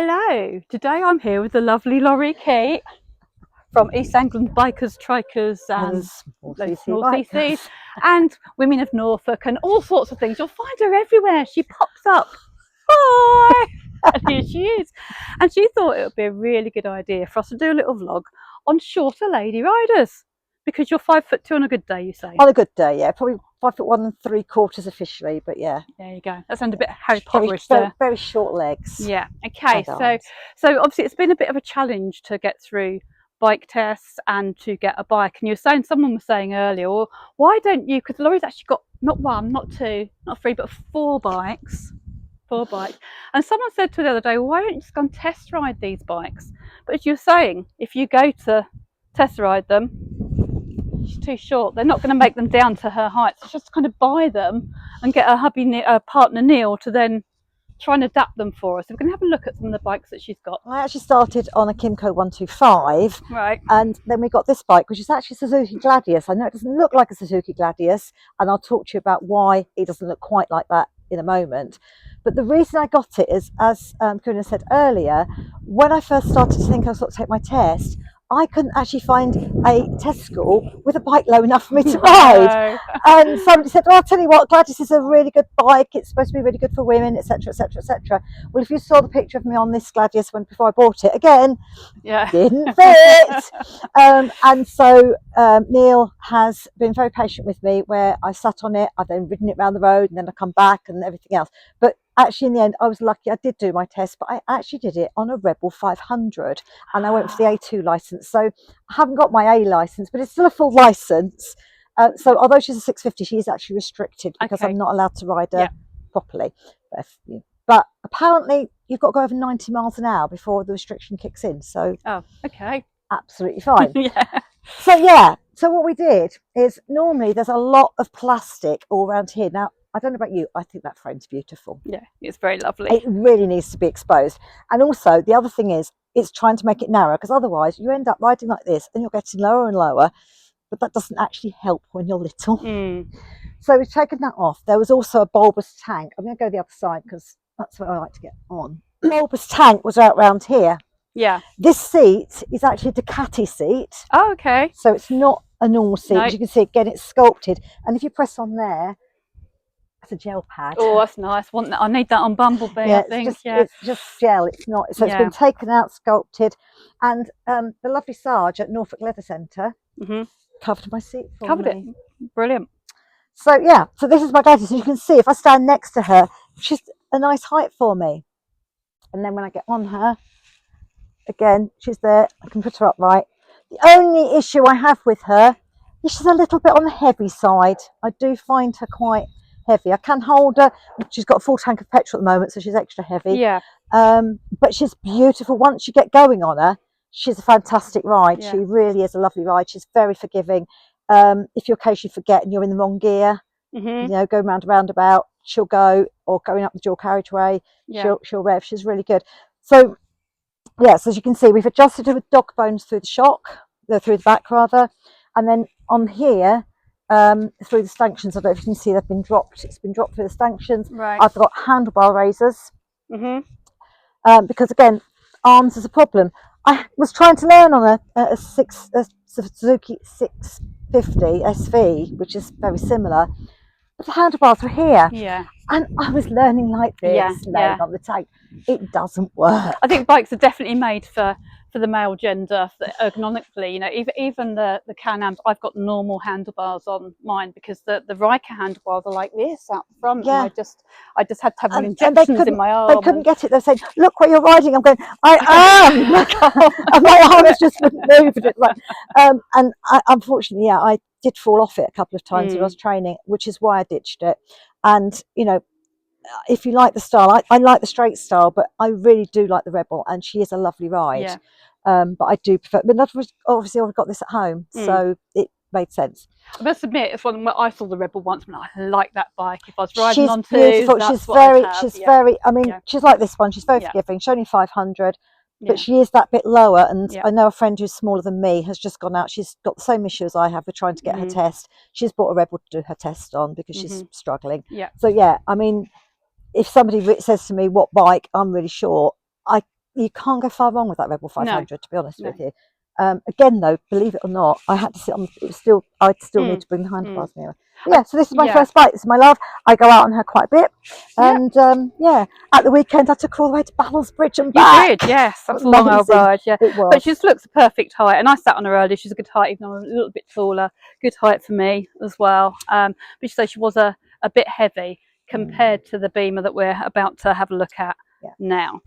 Hello, today I'm here with the lovely Laurie Kate from East Anglia Bikers, Trikers and small CCs and Women of Norfolk and all sorts of things. You'll find her everywhere. She pops up. Hi! And here she is. And she thought it would be a really good idea for us to do a little vlog on shorter lady riders. Because you're 5'2" on a good day, you say? On a good day, yeah. Probably 5'1" and 3/4 officially, but yeah. There you go. That sounds a bit Harry Potterish there. Very short legs. Yeah. Okay. So obviously it's been a bit of a challenge to get through bike tests and to get a bike. And someone was saying earlier, well, why don't you? Because Laurie's actually got not one, not two, not three, but four bikes. And someone said to her the other day, well, why don't you just go and test ride these bikes? But as you're saying, if you go to test ride them, she's too short. They're not going to make them down to her height. So just kind of buy them and get her partner Neil to then try and adapt them for us. So we're going to have a look at some of the bikes that she's got. I actually started on a Kymco 125, right? And then we got this bike, which is actually Suzuki Gladius. I know it doesn't look like a Suzuki Gladius, and I'll talk to you about why it doesn't look quite like that in a moment. But the reason I got it is, as Karina said earlier, when I first started to think I was going to take my test, I couldn't actually find a test school with a bike low enough for me to ride. And somebody said, well, I'll tell you what, Gladius is a really good bike. It's supposed to be really good for women, etc., etc., etc. Well, if you saw the picture of me on this Gladius before I bought it, again, didn't fit. And so Neil has been very patient with me, where I sat on it, I've then ridden it around the road, and then I come back and everything else. But actually, in the end, I was lucky. I did do my test, but I actually did it on a Rebel 500, and I went for the A2 license. So I haven't got my A license, but it's still a full license. So although she's a 650, she is actually restricted because I'm not allowed to ride her properly. But apparently, you've got to go over 90 miles an hour before the restriction kicks in. So absolutely fine. So what we did is, normally there's a lot of plastic all around here. Now, I don't know about you, I think that frame's beautiful. Yeah, it's very lovely. It really needs to be exposed. And also, the other thing is, it's trying to make it narrow, because otherwise you end up riding like this and you're getting lower and lower, but that doesn't actually help when you're little. So we've taken that off. There was also a bulbous tank. I'm going to go the other side because that's where I like to get on. The bulbous tank was out round here. Yeah. This seat is actually a Ducati seat. Oh, okay. So it's not a normal seat. As you can see, again, it's sculpted. And if you press on there, a gel pad. Oh, that's nice. I need that on Bumblebee. I think. It's just gel. It's not. So it's been taken out, sculpted, and the lovely Sarge at Norfolk Leather Centre covered my seat for me. It. Brilliant. So so this is my Gladius. You can see if I stand next to her, she's a nice height for me. And then when I get on her, again, she's there. I can put her upright. The only issue I have with her is she's a little bit on the heavy side. I do find her quite heavy. I can hold her. She's got a full tank of petrol at the moment, so she's extra heavy. Yeah. But she's beautiful. Once you get going on her, she's a fantastic ride. She really is a lovely ride. She's very forgiving. If you occasionally forget and you're in the wrong gear, you know, going round a roundabout, she'll go, or going up the dual carriageway, she'll rev. She's really good. So so as you can see, we've adjusted her with dog bones through the shock, through the back rather, and then on here, through the stanchions. I don't know if you can see they've been dropped. It's been dropped through the stanchions. I've got handlebar raisers because, again, arms is a problem. I was trying to learn on a Suzuki 650 SV, which is very similar, but the handlebars were here. And I was learning like this, laying on the tank. It doesn't work. I think bikes are definitely made for the male gender, ergonomically. You know, even the Can-Ams, I've got normal handlebars on mine because the Riker handlebars are like this out the front. And I just had to have injections in my arm. They couldn't get it. They're saying, "Look where you're riding." I'm going, "I am." And my arms just wouldn't move. And unfortunately, I did fall off it a couple of times when I was training, which is why I ditched it. And you know, if you like the style, I like the straight style, but I really do like the Rebel, and she is a lovely ride. But I do prefer. But obviously, I've got this at home, so it made sense. I must admit, it's one. I saw the Rebel once, and I like that bike. If I was riding she's on beautiful. She's very. I mean, she's like this one. She's very forgiving. She's only 500. But she is that bit lower, and I know a friend who's smaller than me has just gone out. She's got the same issue as I have with trying to get her test. She's bought a Rebel to do her test on because she's struggling. So I mean, if somebody says to me what bike, I'm really sure. you can't go far wrong with that Rebel 500, No. to be honest No. with you. Again, though, believe it or not, I had to sit on. It was still. I'd still need to bring the handlebars nearer. But yeah, so this is my first bike. This is my love. I go out on her quite a bit, and yeah, at the weekend I took her all the way to Ballsbridge and back. You did, yes. That was a long old ride, yeah. It was. But she just looks a perfect height, and I sat on her earlier. She's a good height, even though I'm a little bit taller. Good height for me as well. But she said she was a bit heavy compared to the Beamer that we're about to have a look at now.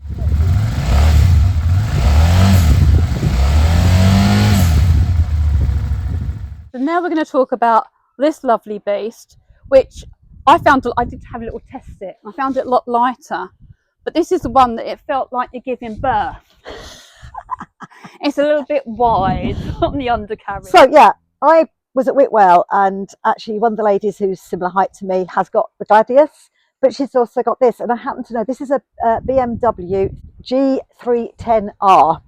So now we're going to talk about this lovely beast, which I did have a little test it. I found it a lot lighter, but this is the one that it felt like you're giving birth. It's a little bit wide on the undercarriage. So yeah, I was at Whitwell, and actually one of the ladies who's similar height to me has got the Gladius, but she's also got this, and I happen to know this is a BMW G310R.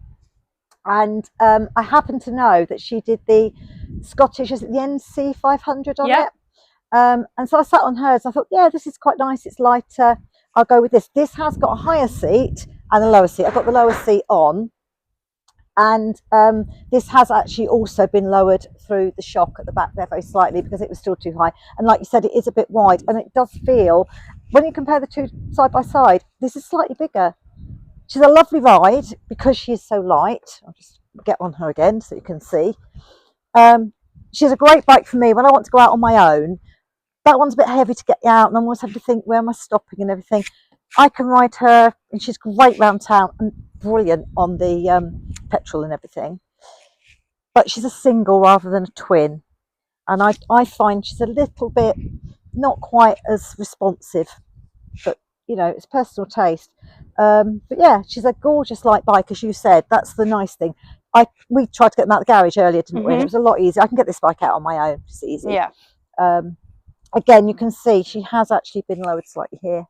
And I happen to know that she did the Scottish, is it the NC 500 on it? And so I sat on hers. I thought, yeah, this is quite nice. It's lighter. I'll go with this. This has got a higher seat and a lower seat. I've got the lower seat on. And this has actually also been lowered through the shock at the back there very slightly because it was still too high. And like you said, it is a bit wide. And it does feel, when you compare the two side by side, this is slightly bigger. She's a lovely ride because she is so light. I'll just get on her again so you can see. She's a great bike for me when I want to go out on my own. That one's a bit heavy to get you out, and I'm always having to think, where am I stopping and everything. I can ride her, and she's great round town and brilliant on the petrol and everything. But she's a single rather than a twin, and I find she's a little bit not quite as responsive, but you know, it's personal taste. But yeah, she's a gorgeous light bike, as you said. That's the nice thing. We tried to get them out of the garage earlier, didn't we? And it was a lot easier. I can get this bike out on my own. It's easy. Yeah. Again, you can see she has actually been lowered slightly here.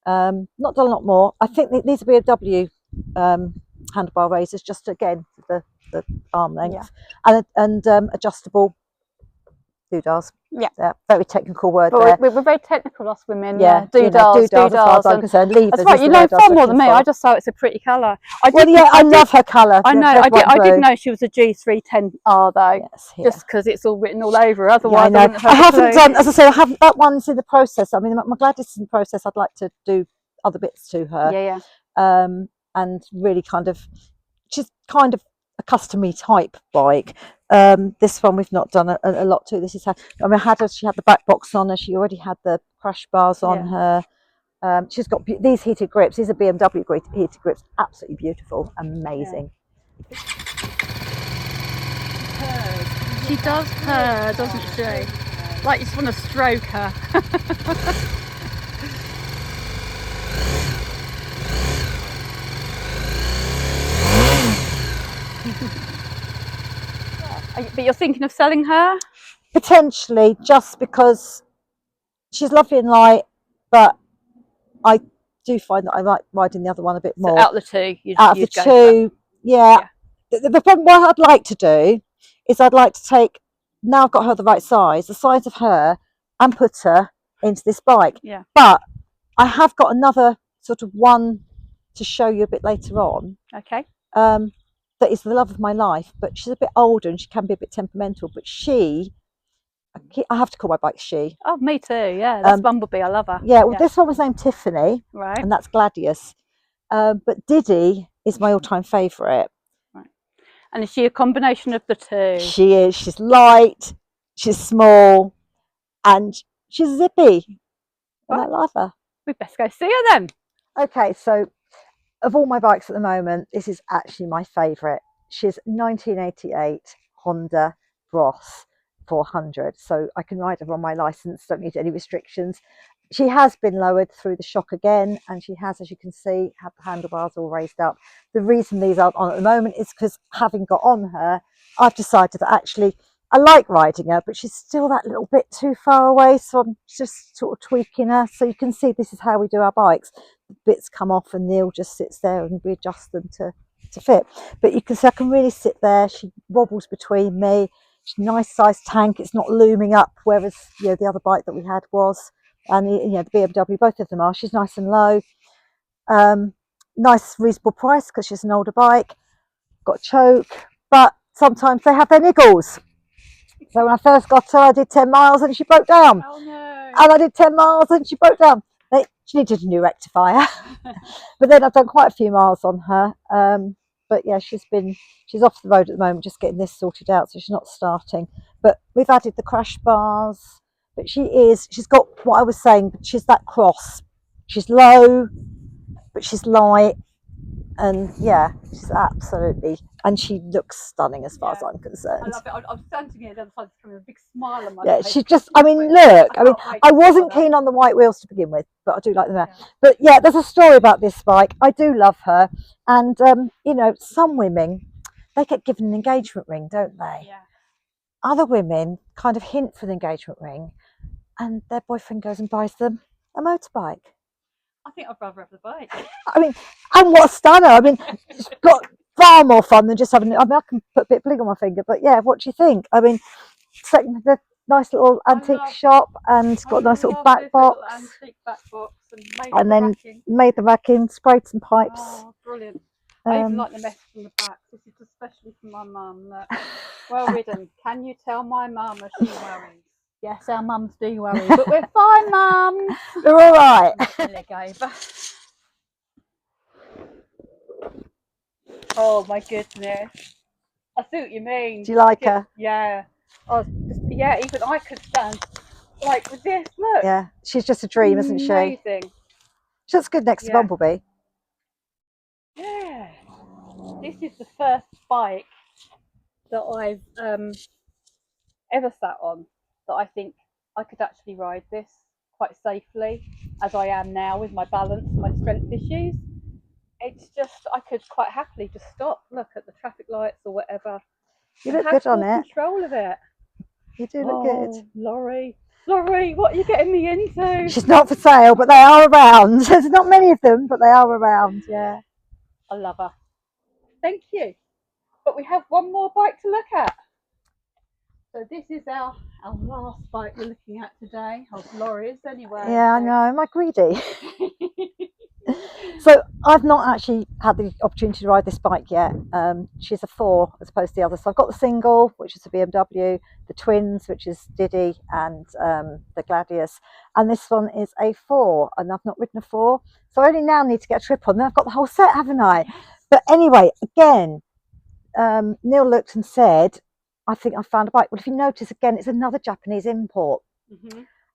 Not done a lot more. I think these are BMW handlebar raisers, just again the arm length, and adjustable doodahs. Yeah, very technical word there. We're very technical, us women. Yeah, doodahs. As far as I'm concerned. Levers, that's right. You know far more than me. I just thought it's a pretty colour. I love her colour. I know. I did know she was a G310R though. Yes, just because it's all written all over her. Otherwise, yeah, I haven't done. As I say, I haven't. That one's in the process. I mean, my Gladius is in the process. I'd like to do other bits to her. Yeah. And really kind of, she's kind of a custom-y type bike. This one we've not done a lot to. This is how, I mean, she had the back box on her. She already had the crash bars on her. She's got these heated grips. These are BMW heated grips. Absolutely beautiful, amazing. Yeah. She does purr, doesn't she? Like you just want to stroke her. But you're thinking of selling her? Potentially, just because she's lovely and light, but I do find that I like riding the other one a bit more. So out of the two, out of the two, yeah. The problem, what I'd like to do is I'd like to take, now I've got her the right size, the size of her, and put her into this bike. Yeah. But I have got another sort of one to show you a bit later on. Okay. That is the love of my life, but she's a bit older and she can be a bit temperamental, but I have to call my bike she. Oh, me too, yeah. That's Bumblebee, I love her. Yeah, well, this one was named Tiffany, right, and that's Gladius. But Diddy is my all-time favourite. Right. And is she a combination of the two? She is. She's light, she's small, and she's zippy. And I love her. We best go see her then. Okay, so of all my bikes at the moment, this is actually my favourite. She's 1988 Honda Bros 400, so I can ride her on my licence, don't need any restrictions. She has been lowered through the shock again, and she has, as you can see, had the handlebars all raised up. The reason these aren't on at the moment is because, having got on her, I've decided that actually I like riding her, but she's still that little bit too far away, so I'm just sort of tweaking her. So you can see this is how we do our bikes. The bits come off and Neil just sits there and we adjust them to fit. But you can see I can really sit there. She wobbles between me. She's a nice sized tank. It's not looming up, whereas the other bike that we had was. And the BMW, both of them are. She's nice and low. nice reasonable price because she's an older bike, got a choke, but sometimes they have their niggles. So when I first got her, I did 10 miles and she broke down. Oh no. And I did 10 miles and she broke down. She needed a new rectifier. But then I've done quite a few miles on her. But yeah, she's off the road at the moment, just getting this sorted out, so she's not starting. But we've added the crash bars. But she's got what I was saying, but she's that cross. She's low, but she's light. And yeah, she's absolutely, and she looks stunning as far as I'm concerned. I love it. I'm standing here the other side with a big smile on my face. She's just, I mean, look, I wasn't keen on the white wheels to begin with, but I do like them there. But yeah, there's a story about this bike. I do love her. And, you know, some women, they get given an engagement ring, don't they? Yeah. Other women kind of hint for the engagement ring and their boyfriend goes and buys them a motorbike. I think I'd rather have the bike. I mean, and what a stunner. I mean, it's got far more fun than just having, I mean, I can put a bit of bling on my finger, but yeah, what do you think? I mean, second, the nice little antique shop and got a nice little back box. Antique back box and then made the racking, sprayed some pipes. Oh, brilliant. I even like the message from the back. This is especially for my mum. Well ridden. Can you tell my mum as she worries? Yes, our mums do worry, but we're fine, mum. We're all right. Oh my goodness. I see what you mean. Do you like her? Yeah. Yeah, even I could stand like with this. Look. Yeah, she's just a dream, isn't she? Amazing. She looks good next to Bumblebee. Yeah. This is the first bike that I've ever sat on that I think I could actually ride this quite safely as I am now with my balance and my strength issues. It's just, I could quite happily just stop, look at the traffic lights or whatever. You look good on it. Control of it. You do look good. Laurie, what are you getting me into? She's not for sale, but they are around. There's not many of them, but they are around. Yeah. I love her. Thank you. But we have one more bike to look at. So this is our last bike we're looking at today, of Laurie's anyway. Yeah, I know. Am I greedy? So I've not actually had the opportunity to ride this bike yet. She's a 4 as opposed to the other. So I've got the single, which is a BMW, the twins, which is Diddy, and the Gladius. And this one is a 4, and I've not ridden a 4. So I only now need to get a trip on. Then I've got the whole set, haven't I? But anyway, again, Neil looked and said, I think I found a bike. Well, if you notice, again, it's another Japanese import.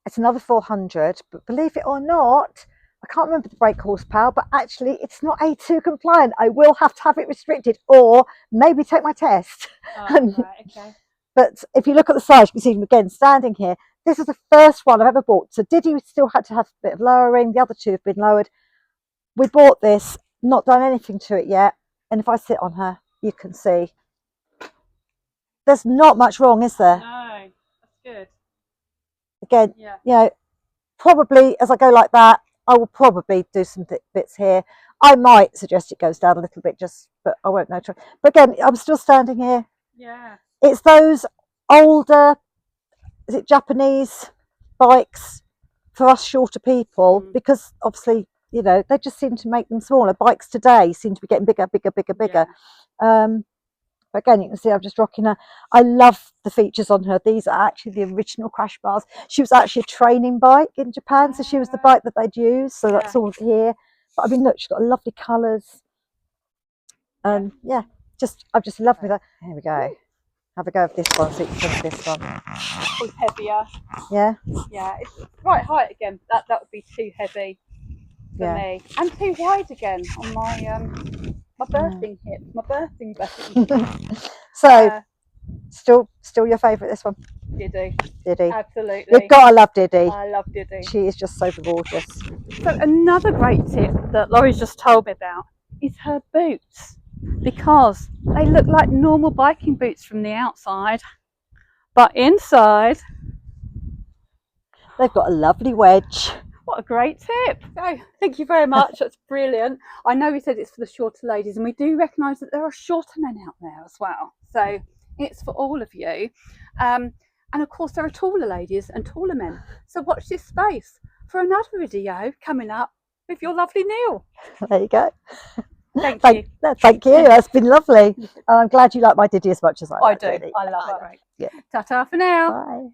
It's another 400, but believe it or not, I can't remember the brake horsepower, but actually it's not A2 compliant. I will have to have it restricted or maybe take my test. Right, okay. But if you look at the size, you can see him again standing here. This is the first one I've ever bought. So Diddy still had to have a bit of lowering. The other 2 have been lowered. We bought this, not done anything to it yet. And if I sit on her, you can see there's not much wrong, is there? No, that's good. Again, you know, probably as I go like that, I will probably do some bits here. I might suggest it goes down a little bit, but I won't know. But again, I'm still standing here. Yeah. It's those older, is it Japanese bikes for us shorter people, because obviously, you know, they just seem to make them smaller. Bikes today seem to be getting bigger. But again, you can see I'm just rocking her. I love the features on her. These are actually the original crash bars. She was actually a training bike in Japan, so she was the bike that they'd use. So that's all here. But I mean, look, she's got lovely colours. Yeah, I've just loved with her. Here we go. Have a go of this one, so you can think of this one. It's heavier. Yeah. Yeah, it's right height again. That would be too heavy for me, and too wide again on my my birthing hip, my birthing button. So, still your favourite, this one? Diddy. Absolutely. You've got to love Diddy. I love Diddy. She is just so gorgeous. So another great tip that Laurie's just told me about is her boots, because they look like normal biking boots from the outside, but inside they've got a lovely wedge. What a great tip. Oh, thank you very much. That's brilliant. I know we said it's for the shorter ladies, and we do recognise that there are shorter men out there as well. So it's for all of you. And of course, there are taller ladies and taller men. So watch this space for another video coming up with your lovely Neil. There you go. Thank you. Thank you. That's been lovely. And I'm glad you like my Diddy as much as I I like do. Diddy. I love it. Yeah. Ta-ta for now. Bye.